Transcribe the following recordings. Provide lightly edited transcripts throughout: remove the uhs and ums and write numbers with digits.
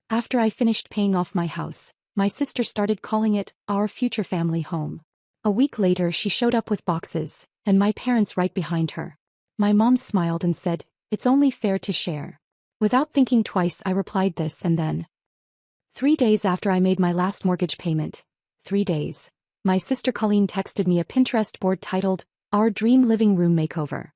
After I finished paying off my house, my sister started calling it our future family home. A week later she showed up with boxes, and my parents right behind her. My mom smiled and said, "It's only fair to share." Without thinking twice I replied this and then. 3 days after I made my last mortgage payment, 3 days, my sister Colleen texted me a Pinterest board titled, "Our Dream Living Room Makeover."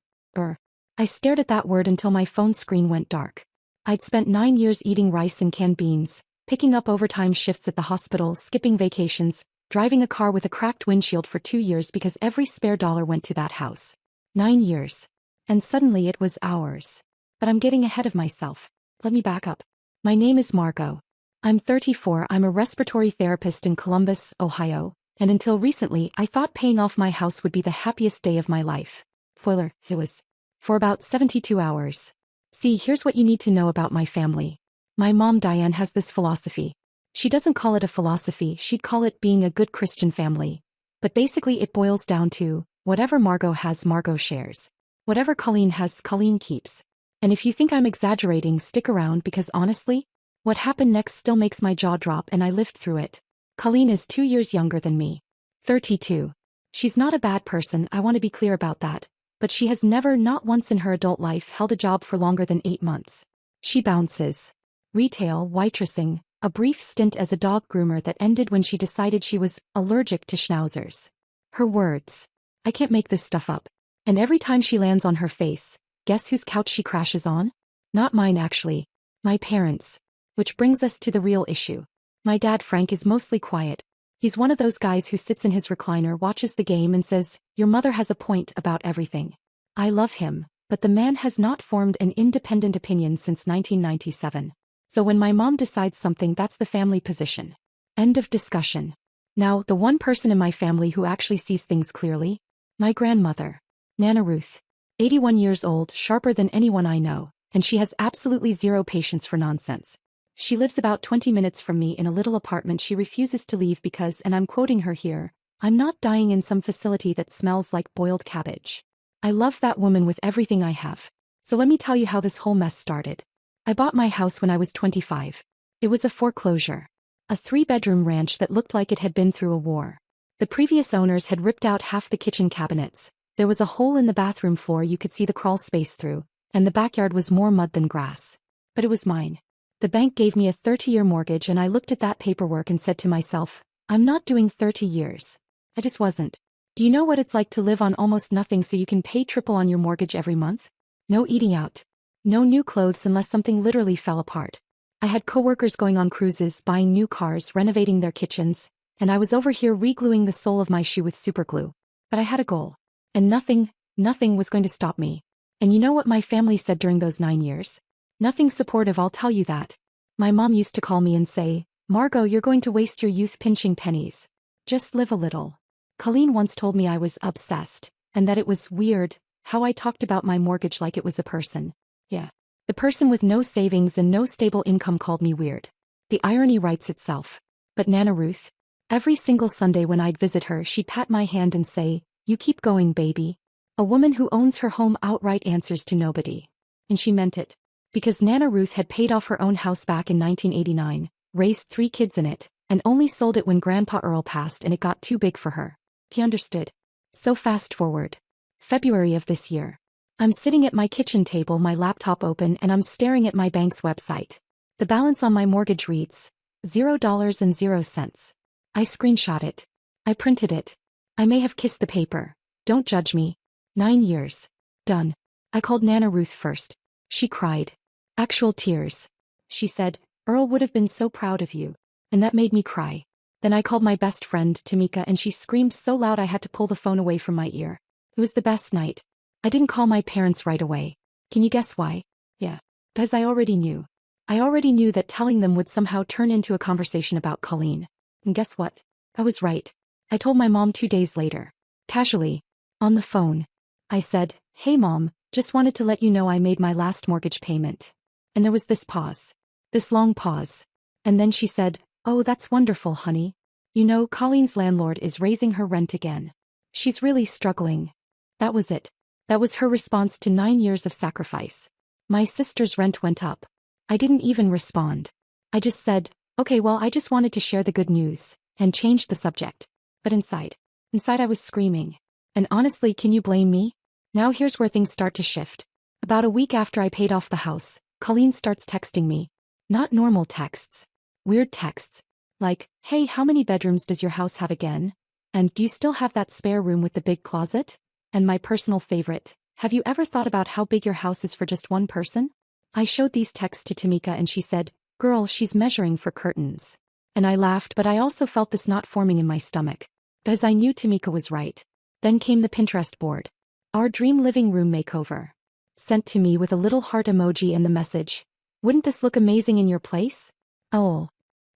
I stared at that word until my phone screen went dark. I'd spent 9 years eating rice and canned beans, picking up overtime shifts at the hospital, skipping vacations, driving a car with a cracked windshield for 2 years because every spare dollar went to that house. 9 years. And suddenly it was ours. But I'm getting ahead of myself. Let me back up. My name is Margot. I'm 34, I'm a respiratory therapist in Columbus, Ohio, and until recently I thought paying off my house would be the happiest day of my life. Spoiler, it was. For about 72 hours. See, here's what you need to know about my family. My mom Diane has this philosophy. She doesn't call it a philosophy, she'd call it being a good Christian family. But basically it boils down to, whatever Margot has, Margot shares. Whatever Colleen has, Colleen keeps. And if you think I'm exaggerating, stick around because honestly, what happened next still makes my jaw drop and I lived through it. Colleen is 2 years younger than me. 32. She's not a bad person, I want to be clear about that. But she has never, not once in her adult life, held a job for longer than 8 months. She bounces. Retail, waitressing, a brief stint as a dog groomer that ended when she decided she was allergic to schnauzers. Her words. I can't make this stuff up. And every time she lands on her face, guess whose couch she crashes on? Not mine actually. My parents'. Which brings us to the real issue. My dad Frank is mostly quiet. He's one of those guys who sits in his recliner, watches the game and says, "Your mother has a point" about everything. I love him, but the man has not formed an independent opinion since 1997. So when my mom decides something, that's the family position. End of discussion. Now, the one person in my family who actually sees things clearly? My grandmother. Nana Ruth. 81 years old, sharper than anyone I know, and she has absolutely zero patience for nonsense. She lives about 20 minutes from me in a little apartment she refuses to leave because, and I'm quoting her here, "I'm not dying in some facility that smells like boiled cabbage." I love that woman with everything I have. So let me tell you how this whole mess started. I bought my house when I was 25. It was a foreclosure. A 3-bedroom ranch that looked like it had been through a war. The previous owners had ripped out half the kitchen cabinets. There was a hole in the bathroom floor you could see the crawl space through, and the backyard was more mud than grass. But it was mine. The bank gave me a 30-year mortgage and I looked at that paperwork and said to myself, I'm not doing 30 years. I just wasn't. Do you know what it's like to live on almost nothing so you can pay triple on your mortgage every month? No eating out. No new clothes unless something literally fell apart. I had coworkers going on cruises, buying new cars, renovating their kitchens, and I was over here re-gluing the sole of my shoe with superglue. But I had a goal. And nothing was going to stop me. And you know what my family said during those 9 years? Nothing supportive, I'll tell you that. My mom used to call me and say, Margot, you're going to waste your youth pinching pennies. Just live a little. Colleen once told me I was obsessed, and that it was weird how I talked about my mortgage like it was a person. Yeah. The person with no savings and no stable income called me weird. The irony writes itself. But Nana Ruth? Every single Sunday when I'd visit her, she'd pat my hand and say, you keep going, baby. A woman who owns her home outright answers to nobody. And she meant it. Because Nana Ruth had paid off her own house back in 1989, raised 3 kids in it, and only sold it when Grandpa Earl passed and it got too big for her. He understood. So fast forward. February of this year. I'm sitting at my kitchen table, my laptop open, and I'm staring at my bank's website. The balance on my mortgage reads, $0.00. I screenshot it. I printed it. I may have kissed the paper. Don't judge me. 9 years. Done. I called Nana Ruth first. She cried. Actual tears. She said, Earl would have been so proud of you. And that made me cry. Then I called my best friend, Tamika, and she screamed so loud I had to pull the phone away from my ear. It was the best night. I didn't call my parents right away. Can you guess why? Yeah. Because I already knew. I already knew that telling them would somehow turn into a conversation about Colleen. And guess what? I was right. I told my mom 2 days later. Casually. On the phone. I said, hey mom, just wanted to let you know I made my last mortgage payment. And there was this pause. This long pause. And then she said, oh, that's wonderful, honey. You know, Colleen's landlord is raising her rent again. She's really struggling. That was it. That was her response to 9 years of sacrifice. My sister's rent went up. I didn't even respond. I just said, okay, well, I just wanted to share the good news, and changed the subject. But inside I was screaming. And honestly, can you blame me? Now here's where things start to shift. About a week after I paid off the house, Colleen starts texting me. Not normal texts. Weird texts. Like, hey, how many bedrooms does your house have again? And do you still have that spare room with the big closet? And my personal favorite, have you ever thought about how big your house is for just one person? I showed these texts to Tamika and she said, girl, she's measuring for curtains. And I laughed, but I also felt this knot forming in my stomach. Because I knew Tamika was right. Then came the Pinterest board. Our dream living room makeover. Sent to me with a little heart emoji and the message, wouldn't this look amazing in your place? Oh.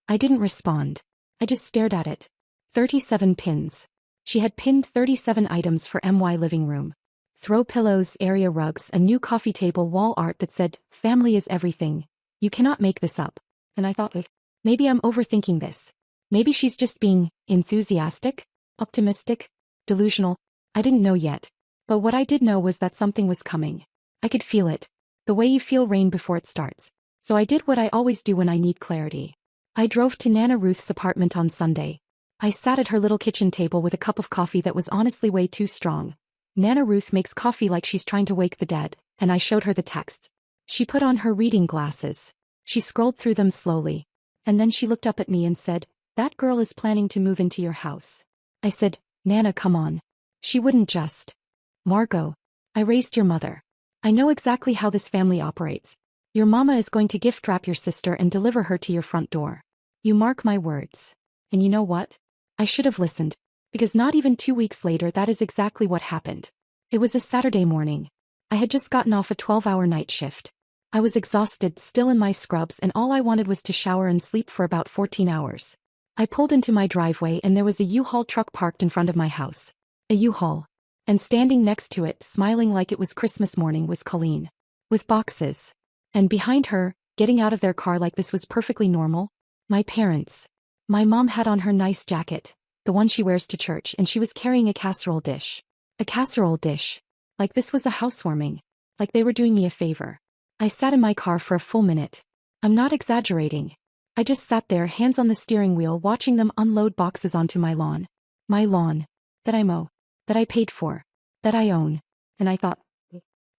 I didn't respond. I just stared at it. 37 pins. She had pinned 37 items for MY living room. Throw pillows, area rugs, a new coffee table, wall art that said, family is everything. You cannot make this up. And I thought, maybe I'm overthinking this. Maybe she's just being enthusiastic, optimistic, delusional. I didn't know yet. But what I did know was that something was coming. I could feel it. The way you feel rain before it starts. So I did what I always do when I need clarity. I drove to Nana Ruth's apartment on Sunday. I sat at her little kitchen table with a cup of coffee that was honestly way too strong. Nana Ruth makes coffee like she's trying to wake the dead, and I showed her the texts. She put on her reading glasses. She scrolled through them slowly. And then she looked up at me and said, that girl is planning to move into your house. I said, Nana, come on. She wouldn't just. Margot. I raised your mother. I know exactly how this family operates. Your mama is going to gift wrap your sister and deliver her to your front door. You mark my words. And you know what? I should have listened. Because not even 2 weeks later that is exactly what happened. It was a Saturday morning. I had just gotten off a 12-hour night shift. I was exhausted, still in my scrubs, and all I wanted was to shower and sleep for about 14 hours. I pulled into my driveway and there was a U-Haul truck parked in front of my house. A U-Haul. And standing next to it, smiling like it was Christmas morning, was Colleen. With boxes. And behind her, getting out of their car like this was perfectly normal, my parents. My mom had on her nice jacket, the one she wears to church, and she was carrying a casserole dish. A casserole dish. Like this was a housewarming. Like they were doing me a favor. I sat in my car for a full minute. I'm not exaggerating. I just sat there, hands on the steering wheel, watching them unload boxes onto my lawn. My lawn. That I mow. That I paid for. That I own. And I thought,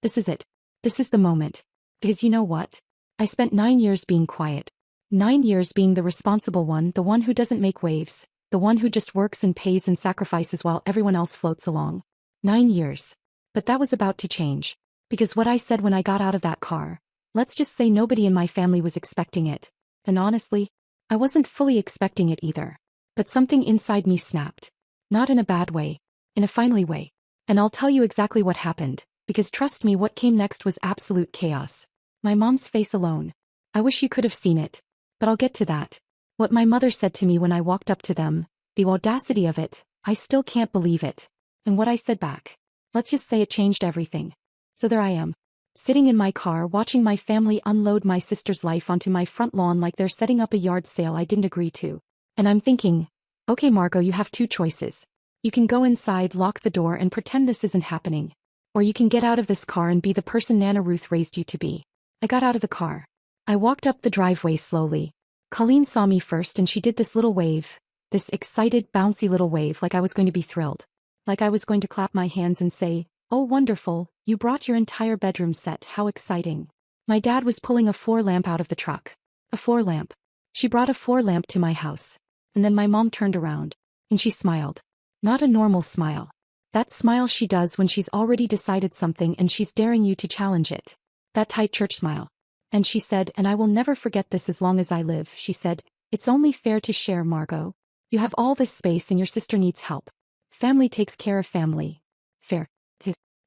this is it. This is the moment. Because you know what? I spent 9 years being quiet. 9 years being the responsible one, the one who doesn't make waves, the one who just works and pays and sacrifices while everyone else floats along. 9 years. But that was about to change. Because what I said when I got out of that car, let's just say nobody in my family was expecting it. And honestly, I wasn't fully expecting it either. But something inside me snapped. Not in a bad way. In a finally way. And I'll tell you exactly what happened, because trust me, what came next was absolute chaos. My mom's face alone. I wish you could have seen it. But I'll get to that. What my mother said to me when I walked up to them, the audacity of it, I still can't believe it. And what I said back. Let's just say it changed everything. So there I am. Sitting in my car watching my family unload my sister's life onto my front lawn like they're setting up a yard sale I didn't agree to. And I'm thinking, okay Margot, you have two choices. You can go inside, lock the door, and pretend this isn't happening. Or you can get out of this car and be the person Nana Ruth raised you to be. I got out of the car. I walked up the driveway slowly. Colleen saw me first and she did this little wave. This excited, bouncy little wave, like I was going to be thrilled. Like I was going to clap my hands and say, oh wonderful, you brought your entire bedroom set, how exciting. My dad was pulling a floor lamp out of the truck. A floor lamp. She brought a floor lamp to my house. And then my mom turned around. And she smiled. Not a normal smile. That smile she does when she's already decided something and she's daring you to challenge it. That tight church smile. And she said, and I will never forget this as long as I live, she said, it's only fair to share, Margot. You have all this space and your sister needs help. Family takes care of family. Fair.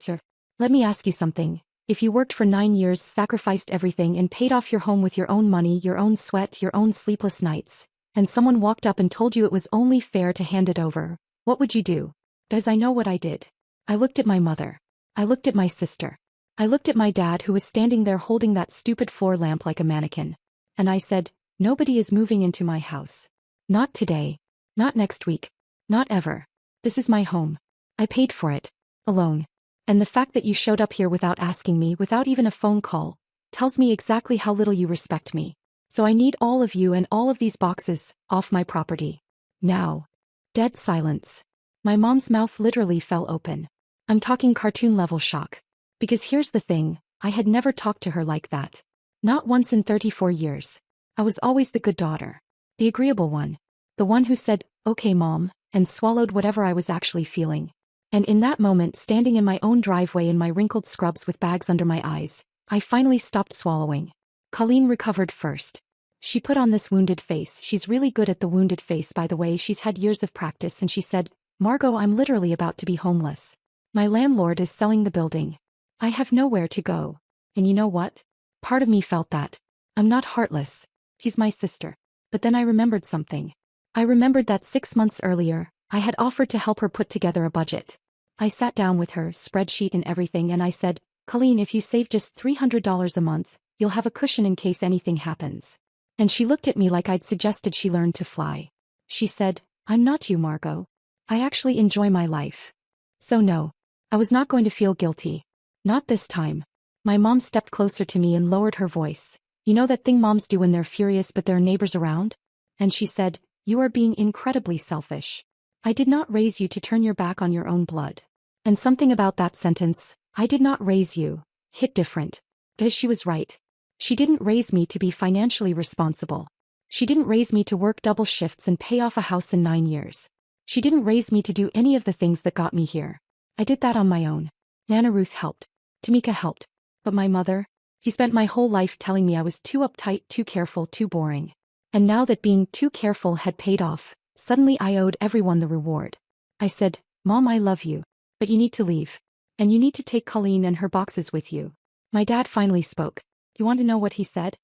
Sure. Let me ask you something. If you worked for 9 years, sacrificed everything and paid off your home with your own money, your own sweat, your own sleepless nights, and someone walked up and told you it was only fair to hand it over, what would you do? Because I know what I did. I looked at my mother. I looked at my sister. I looked at my dad who was standing there holding that stupid floor lamp like a mannequin. And I said, nobody is moving into my house. Not today. Not next week. Not ever. This is my home. I paid for it. Alone. And the fact that you showed up here without asking me, without even a phone call, tells me exactly how little you respect me. So I need all of you and all of these boxes off my property. Now. Dead silence. My mom's mouth literally fell open. I'm talking cartoon-level shock. Because here's the thing, I had never talked to her like that. Not once in 34 years. I was always the good daughter. The agreeable one. The one who said, "Okay, Mom," and swallowed whatever I was actually feeling. And in that moment, standing in my own driveway in my wrinkled scrubs with bags under my eyes, I finally stopped swallowing. Colleen recovered first. She put on this wounded face. She's really good at the wounded face, by the way. She's had years of practice, and she said, "Margot, I'm literally about to be homeless. My landlord is selling the building. I have nowhere to go." And you know what? Part of me felt that. I'm not heartless. He's my sister. But then I remembered something. I remembered that 6 months earlier, I had offered to help her put together a budget. I sat down with her, spreadsheet and everything, and I said, "Colleen, if you save just $300 a month, you'll have a cushion in case anything happens." And she looked at me like I'd suggested she learn to fly. She said, "I'm not you, Margot. I actually enjoy my life." So no, I was not going to feel guilty. Not this time. My mom stepped closer to me and lowered her voice. "You know that thing moms do when they're furious but there are neighbors around?" And she said, "You are being incredibly selfish. I did not raise you to turn your back on your own blood." And something about that sentence, "I did not raise you," hit different. Because she was right. She didn't raise me to be financially responsible. She didn't raise me to work double shifts and pay off a house in 9 years. She didn't raise me to do any of the things that got me here. I did that on my own. Nana Ruth helped. Tamika helped. But my mother? He spent my whole life telling me I was too uptight, too careful, too boring. And now that being too careful had paid off, suddenly I owed everyone the reward. I said, "Mom, I love you. But you need to leave. And you need to take Colleen and her boxes with you." My dad finally spoke. You want to know what he said?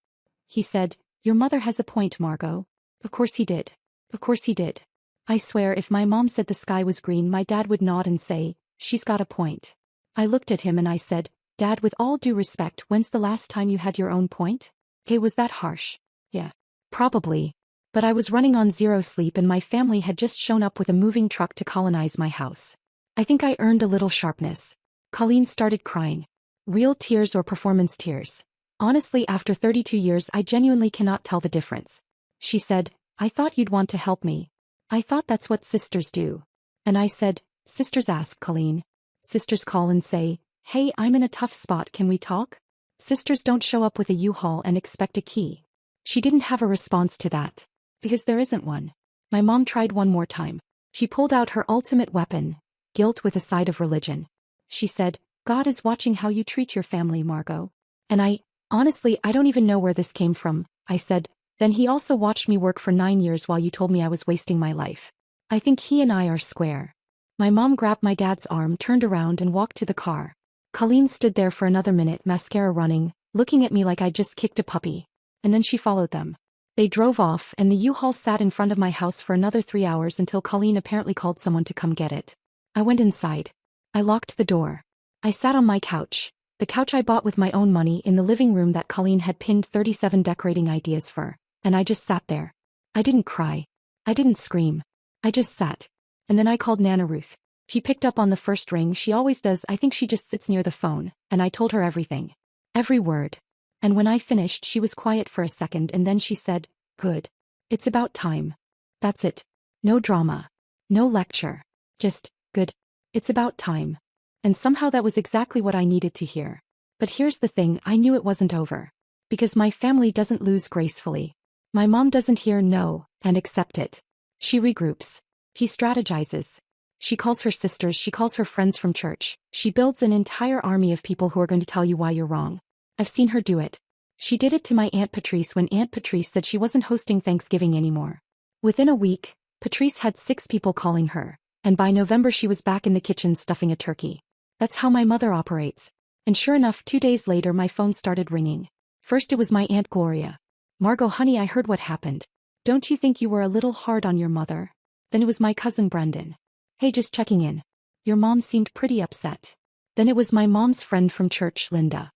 He said, "Your mother has a point, Margot." Of course he did. Of course he did. I swear if my mom said the sky was green, my dad would nod and say, "She's got a point." I looked at him and I said, "Dad, with all due respect, when's the last time you had your own point?" Okay, was that harsh? Yeah. Probably. But I was running on zero sleep and my family had just shown up with a moving truck to colonize my house. I think I earned a little sharpness. Colleen started crying. Real tears or performance tears. Honestly, after 32 years, I genuinely cannot tell the difference. She said, "I thought you'd want to help me. I thought that's what sisters do." And I said, "Sisters ask, Colleen. Sisters call and say, 'Hey, I'm in a tough spot, can we talk?' Sisters don't show up with a U-Haul and expect a key." She didn't have a response to that. Because there isn't one. My mom tried one more time. She pulled out her ultimate weapon, guilt with a side of religion. She said, "God is watching how you treat your family, Margot." And honestly, I don't even know where this came from. I said, "Then he also watched me work for 9 years while you told me I was wasting my life. I think he and I are square." My mom grabbed my dad's arm, turned around and walked to the car. Colleen stood there for another minute, mascara running, looking at me like I'd just kicked a puppy. And then she followed them. They drove off and the U-Haul sat in front of my house for another 3 hours until Colleen apparently called someone to come get it. I went inside. I locked the door. I sat on my couch. The couch I bought with my own money in the living room that Colleen had pinned 37 decorating ideas for, and I just sat there. I didn't cry. I didn't scream. I just sat. And then I called Nana Ruth. She picked up on the first ring, she always does. I think she just sits near the phone, and I told her everything. Every word. And when I finished, she was quiet for a second and then she said, "Good. It's about time. That's it. No drama. No lecture. Just, good. It's about time." And somehow that was exactly what I needed to hear. But here's the thing, I knew it wasn't over. Because my family doesn't lose gracefully. My mom doesn't hear no and accept it. She regroups. He strategizes. She calls her sisters, she calls her friends from church. She builds an entire army of people who are going to tell you why you're wrong. I've seen her do it. She did it to my Aunt Patrice when Aunt Patrice said she wasn't hosting Thanksgiving anymore. Within a week, Patrice had 6 people calling her, and by November she was back in the kitchen stuffing a turkey. That's how my mother operates. And sure enough, 2 days later my phone started ringing. First it was my Aunt Gloria. "Margot, honey, I heard what happened. Don't you think you were a little hard on your mother?" Then it was my cousin Brendan. "Hey, just checking in. Your mom seemed pretty upset." Then it was my mom's friend from church, Linda.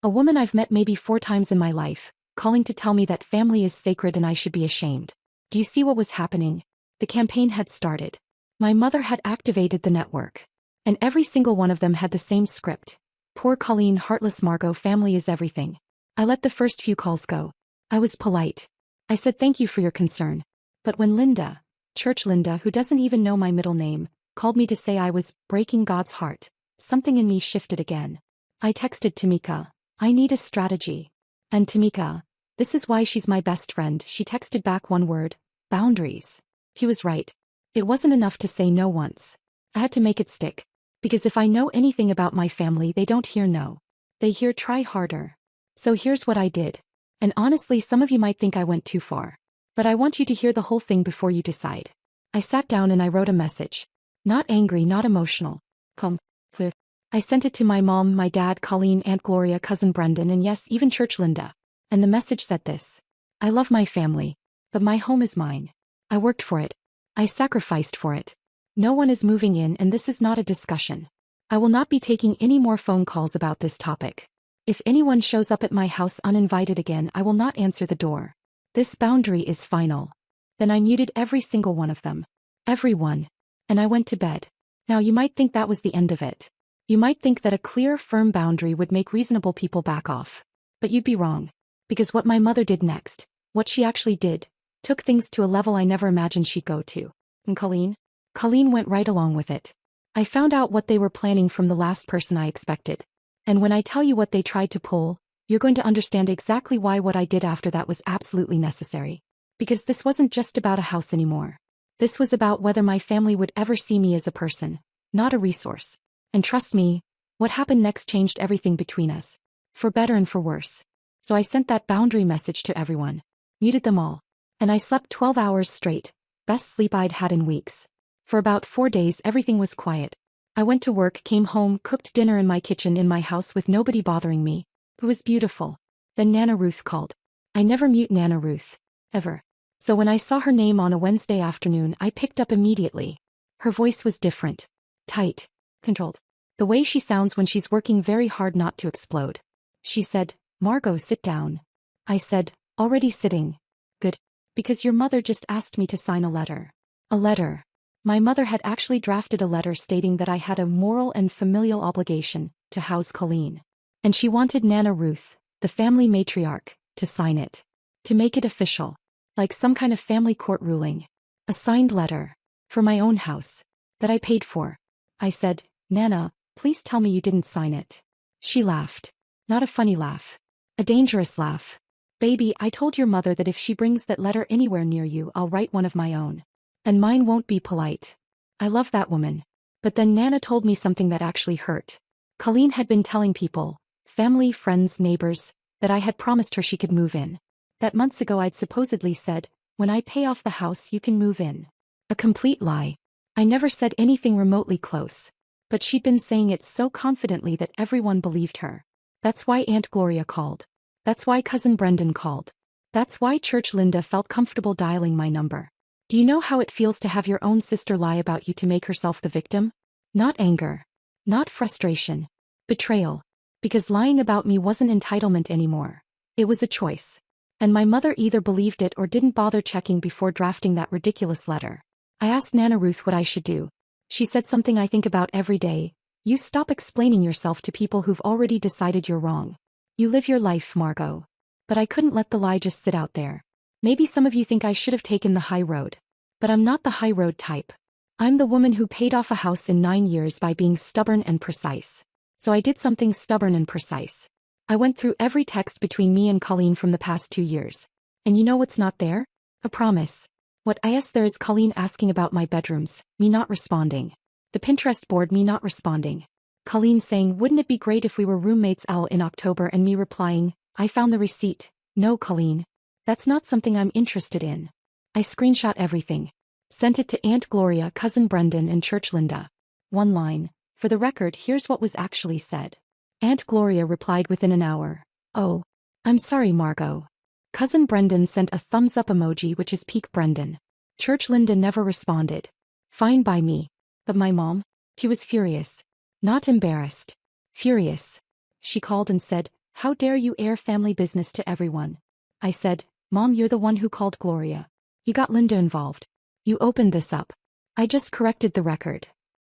A woman I've met maybe 4 times in my life, calling to tell me that family is sacred and I should be ashamed. Do you see what was happening? The campaign had started. My mother had activated the network. And every single one of them had the same script. Poor Colleen, heartless Margot, family is everything. I let the first few calls go. I was polite. I said thank you for your concern. But when Linda, Church Linda, who doesn't even know my middle name, called me to say I was breaking God's heart, something in me shifted again. I texted Tamika, I need a strategy. And Tamika, this is why she's my best friend, she texted back one word, boundaries. He was right. It wasn't enough to say no once. I had to make it stick. Because if I know anything about my family, they don't hear no. They hear try harder. So here's what I did. And honestly, some of you might think I went too far. But I want you to hear the whole thing before you decide. I sat down and I wrote a message. Not angry, not emotional. Clear. I sent it to my mom, my dad, Colleen, Aunt Gloria, cousin Brendan, and yes, even Church Linda. And the message said this. I love my family. But my home is mine. I worked for it. I sacrificed for it. No one is moving in, and this is not a discussion. I will not be taking any more phone calls about this topic. If anyone shows up at my house uninvited again, I will not answer the door. This boundary is final. Then I muted every single one of them. Everyone. And I went to bed. Now you might think that was the end of it. You might think that a clear, firm boundary would make reasonable people back off. But you'd be wrong. Because what my mother did next, what she actually did, took things to a level I never imagined she'd go to. And Colleen went right along with it. I found out what they were planning from the last person I expected. And when I tell you what they tried to pull, you're going to understand exactly why what I did after that was absolutely necessary. Because this wasn't just about a house anymore. This was about whether my family would ever see me as a person, not a resource. And trust me, what happened next changed everything between us. For better and for worse. So I sent that boundary message to everyone. Muted them all. And I slept 12 hours straight. Best sleep I'd had in weeks. For about 4 days everything was quiet. I went to work, came home, cooked dinner in my kitchen in my house with nobody bothering me. It was beautiful. Then Nana Ruth called. I never mute Nana Ruth. Ever. So when I saw her name on a Wednesday afternoon, I picked up immediately. Her voice was different. Tight. Controlled. The way she sounds when she's working very hard not to explode. She said, Margot, sit down. I said, already sitting. Good. Because your mother just asked me to sign a letter. A letter. My mother had actually drafted a letter stating that I had a moral and familial obligation to house Colleen. And she wanted Nana Ruth, the family matriarch, to sign it. To make it official. Like some kind of family court ruling. A signed letter. For my own house. That I paid for. I said, Nana, please tell me you didn't sign it. She laughed. Not a funny laugh. A dangerous laugh. Baby, I told your mother that if she brings that letter anywhere near you, I'll write one of my own. And mine won't be polite. I love that woman. But then Nana told me something that actually hurt. Colleen had been telling people, family, friends, neighbors, that I had promised her she could move in. That months ago I'd supposedly said, when I pay off the house you can move in. A complete lie. I never said anything remotely close. But she'd been saying it so confidently that everyone believed her. That's why Aunt Gloria called. That's why cousin Brendan called. That's why Church Linda felt comfortable dialing my number. Do you know how it feels to have your own sister lie about you to make herself the victim? Not anger. Not frustration. Betrayal. Because lying about me wasn't entitlement anymore. It was a choice. And my mother either believed it or didn't bother checking before drafting that ridiculous letter. I asked Nana Ruth what I should do. She said something I think about every day. You stop explaining yourself to people who've already decided you're wrong. You live your life, Margot. But I couldn't let the lie just sit out there. Maybe some of you think I should have taken the high road. But I'm not the high road type. I'm the woman who paid off a house in 9 years by being stubborn and precise. So I did something stubborn and precise. I went through every text between me and Colleen from the past 2 years. And you know what's not there? A promise. What there is Colleen asking about my bedrooms, me not responding. The Pinterest board, me not responding. Colleen saying, wouldn't it be great if we were roommates in October, and me replying, I found the receipt. No, Colleen. That's not something I'm interested in. I screenshot everything. Sent it to Aunt Gloria, cousin Brendan, and Church Linda. One line. For the record, here's what was actually said. Aunt Gloria replied within an hour. Oh. I'm sorry, Margot. Cousin Brendan sent a thumbs up emoji, which is peak Brendan. Church Linda never responded. Fine by me. But my mom? She was furious. Not embarrassed. Furious. She called and said, how dare you air family business to everyone? I said, Mom, you're the one who called Gloria. You got Linda involved. You opened this up. I just corrected the record.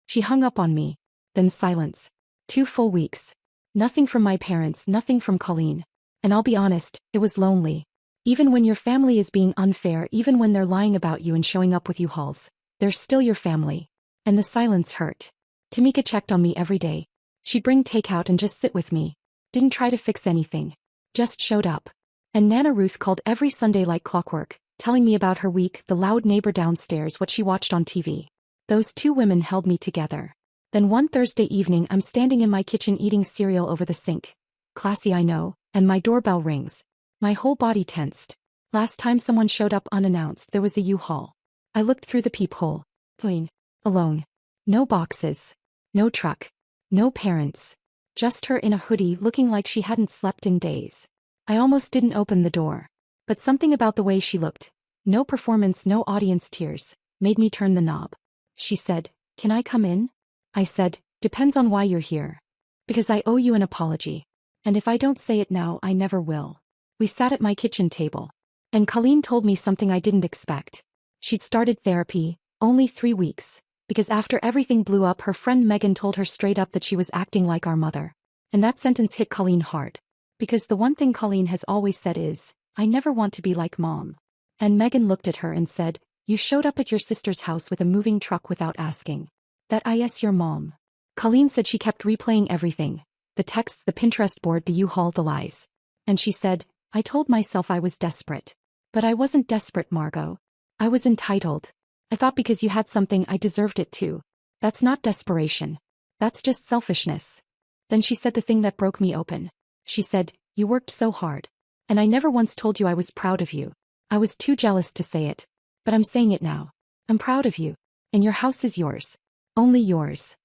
She hung up on me. Then silence. 2 full weeks. Nothing from my parents, nothing from Colleen. And I'll be honest, it was lonely. Even when your family is being unfair, even when they're lying about you and showing up with U-Hauls, they're still your family. And the silence hurt. Tamika checked on me every day. She'd bring takeout and just sit with me. Didn't try to fix anything. Just showed up. And Nana Ruth called every Sunday like clockwork, telling me about her week, the loud neighbor downstairs, what she watched on TV. Those two women held me together. Then one Thursday evening I'm standing in my kitchen eating cereal over the sink. Classy, I know, and my doorbell rings. My whole body tensed. Last time someone showed up unannounced there was a U-Haul. I looked through the peephole. Plain. Alone. No boxes. No truck. No parents. Just her in a hoodie looking like she hadn't slept in days. I almost didn't open the door. But something about the way she looked, no performance, no audience tears, made me turn the knob. She said, "Can I come in?" I said, "Depends on why you're here. Because I owe you an apology. And if I don't say it now, I never will." We sat at my kitchen table. And Colleen told me something I didn't expect. She'd started therapy, only 3 weeks, because after everything blew up her friend Megan told her straight up that she was acting like our mother. And that sentence hit Colleen hard. Because the one thing Colleen has always said is, "I never want to be like Mom." And Megan looked at her and said, "You showed up at your sister's house with a moving truck without asking. That is your mom." Colleen said she kept replaying everything. The texts, the Pinterest board, the U-Haul, the lies. And she said, "I told myself I was desperate. But I wasn't desperate, Margot. I was entitled. I thought because you had something I deserved it too. That's not desperation. That's just selfishness." Then she said the thing that broke me open. She said, "You worked so hard. And I never once told you I was proud of you. I was too jealous to say it. But I'm saying it now. I'm proud of you. And your house is yours. Only yours."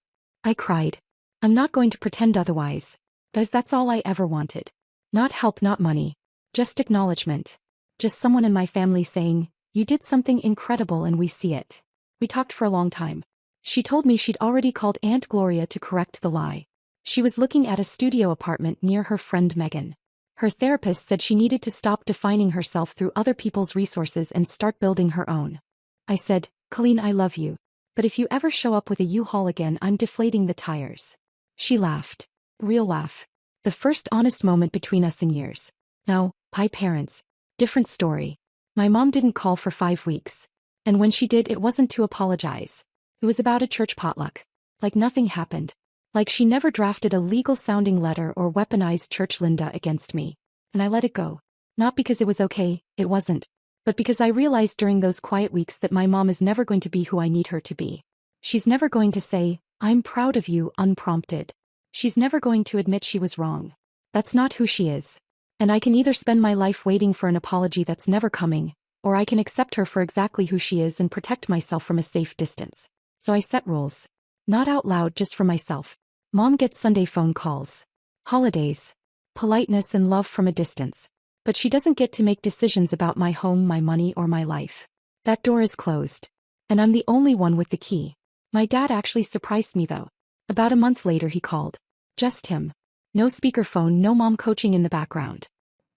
I cried. I'm not going to pretend otherwise. Because that's all I ever wanted. Not help, not money. Just acknowledgement. Just someone in my family saying, "You did something incredible and we see it." We talked for a long time. She told me she'd already called Aunt Gloria to correct the lie. She was looking at a studio apartment near her friend Megan. Her therapist said she needed to stop defining herself through other people's resources and start building her own. I said, "Colleen, I love you. But if you ever show up with a U-Haul again, I'm deflating the tires." She laughed. Real laugh. The first honest moment between us in years. Now, my parents. Different story. My mom didn't call for 5 weeks. And when she did, it wasn't to apologize. It was about a church potluck. Like nothing happened. Like she never drafted a legal-sounding letter or weaponized Church Linda against me. And I let it go. Not because it was okay, it wasn't. But because I realized during those quiet weeks that my mom is never going to be who I need her to be. She's never going to say, "I'm proud of you," unprompted. She's never going to admit she was wrong. That's not who she is. And I can either spend my life waiting for an apology that's never coming, or I can accept her for exactly who she is and protect myself from a safe distance. So I set rules. Not out loud, just for myself. Mom gets Sunday phone calls. Holidays. Politeness and love from a distance. But she doesn't get to make decisions about my home, my money, or my life. That door is closed. And I'm the only one with the key. My dad actually surprised me though. About a month later he called. Just him. No speakerphone, no mom coaching in the background.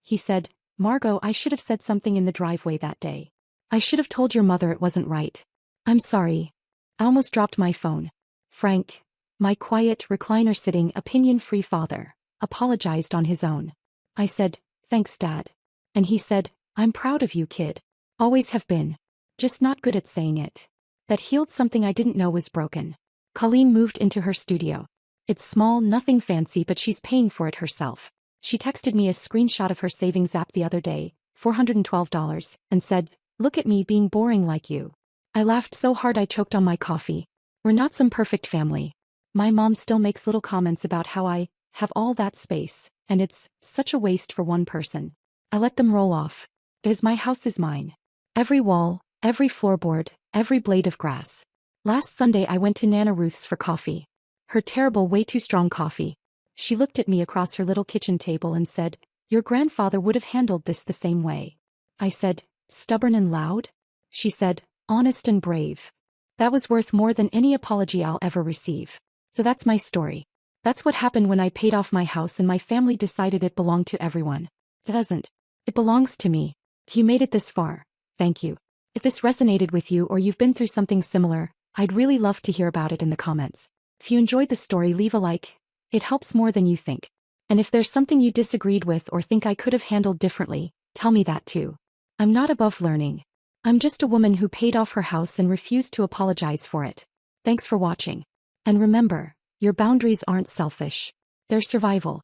He said, "Margot, I should have said something in the driveway that day. I should have told your mother it wasn't right. I'm sorry." I almost dropped my phone. Frank, my quiet, recliner-sitting, opinion-free father, apologized on his own. I said, "Thanks, Dad." And he said, "I'm proud of you, kid. Always have been. Just not good at saying it." That healed something I didn't know was broken. Colleen moved into her studio. It's small, nothing fancy, but she's paying for it herself. She texted me a screenshot of her savings app the other day, $412, and said, "Look at me being boring like you." I laughed so hard I choked on my coffee. We're not some perfect family. My mom still makes little comments about how I have all that space, and it's such a waste for one person. I let them roll off. Because my house is mine. Every wall, every floorboard, every blade of grass. Last Sunday I went to Nana Ruth's for coffee. Her terrible, way too strong coffee. She looked at me across her little kitchen table and said, "Your grandfather would have handled this the same way." I said, "Stubborn and loud?" She said, "Honest and brave." That was worth more than any apology I'll ever receive. So that's my story. That's what happened when I paid off my house and my family decided it belonged to everyone. It doesn't. It belongs to me. You made it this far. Thank you. If this resonated with you or you've been through something similar, I'd really love to hear about it in the comments. If you enjoyed the story, leave a like. It helps more than you think. And if there's something you disagreed with or think I could have handled differently, Tell me that too. I'm not above learning. I'm just a woman who paid off her house and refused to apologize for it. Thanks for watching. And remember, your boundaries aren't selfish. They're survival.